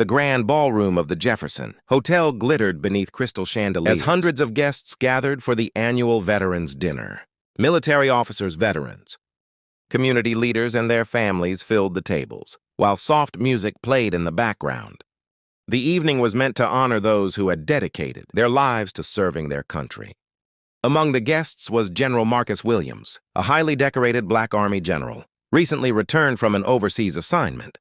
The grand ballroom of the Jefferson Hotel glittered beneath crystal chandeliers as hundreds of guests gathered for the annual Veterans Dinner. Military officers, veterans, community leaders, and their families filled the tables, while soft music played in the background. The evening was meant to honor those who had dedicated their lives to serving their country. Among the guests was General Marcus Williams, a highly decorated Black Army general, recently returned from an overseas assignment.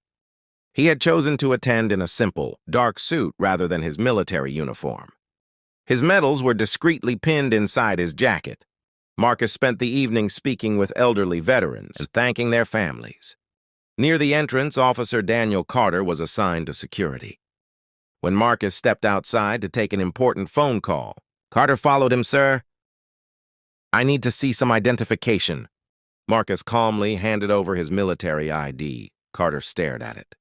He had chosen to attend in a simple, dark suit rather than his military uniform. His medals were discreetly pinned inside his jacket. Marcus spent the evening speaking with elderly veterans and thanking their families. Near the entrance, Officer Daniel Carter was assigned to security. When Marcus stepped outside to take an important phone call, Carter followed him. "Sir, I need to see some identification." Marcus calmly handed over his military ID. Carter stared at it,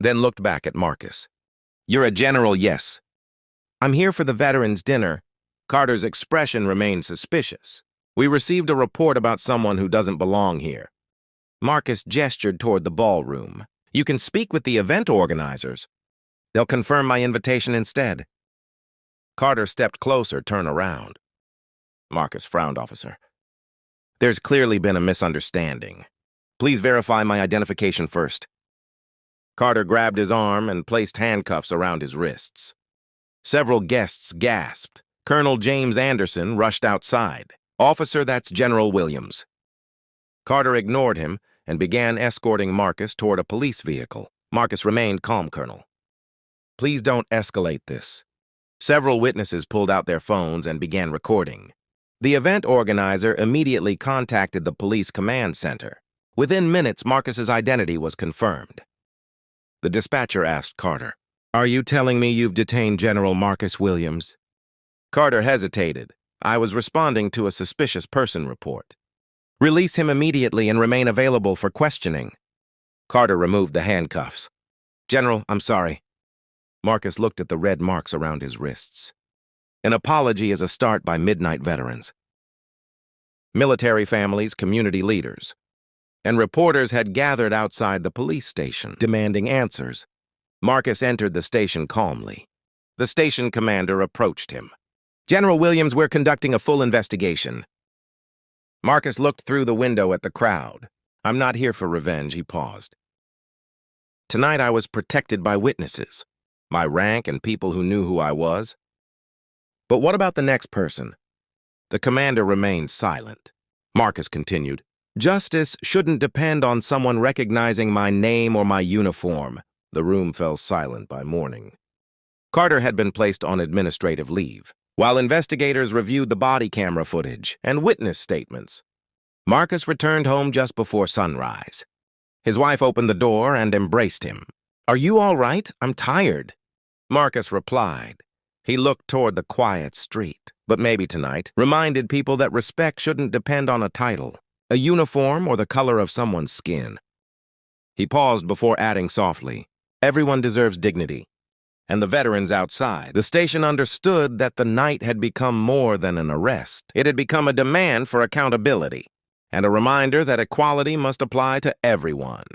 then looked back at Marcus. "You're a general, yes." "I'm here for the Veterans Dinner." Carter's expression remained suspicious. "We received a report about someone who doesn't belong here." Marcus gestured toward the ballroom. "You can speak with the event organizers. They'll confirm my invitation instead." Carter stepped closer, turn around. Marcus frowned. "Officer, there's clearly been a misunderstanding. Please verify my identification first." Carter grabbed his arm and placed handcuffs around his wrists. Several guests gasped. Colonel James Anderson rushed outside. "Officer, that's General Williams." Carter ignored him and began escorting Marcus toward a police vehicle. Marcus remained calm. "Colonel, please don't escalate this." Several witnesses pulled out their phones and began recording. The event organizer immediately contacted the police command center. Within minutes, Marcus's identity was confirmed. The dispatcher asked Carter, "Are you telling me you've detained General Marcus Williams?" Carter hesitated. "I was responding to a suspicious person report." "Release him immediately and remain available for questioning." Carter removed the handcuffs. "General, I'm sorry." Marcus looked at the red marks around his wrists. An apology is a start by midnight veterans, military families, community leaders, and reporters had gathered outside the police station, demanding answers. Marcus entered the station calmly. The station commander approached him. "General Williams, we're conducting a full investigation." Marcus looked through the window at the crowd. "I'm not here for revenge," he paused. "Tonight I was protected by witnesses, my rank and people who knew who I was." "But what about the next person?" The commander remained silent. Marcus continued, "Justice shouldn't depend on someone recognizing my name or my uniform." The room fell silent by morning. Carter had been placed on administrative leave, while investigators reviewed the body camera footage and witness statements. Marcus returned home just before sunrise. His wife opened the door and embraced him. "Are you all right? I'm tired." Marcus replied. He looked toward the quiet street, but maybe tonight reminded people that respect shouldn't depend on a title, a uniform, or the color of someone's skin. He paused before adding softly, "Everyone deserves dignity." And the veterans outside the station understood that the night had become more than an arrest. It had become a demand for accountability and a reminder that equality must apply to everyone.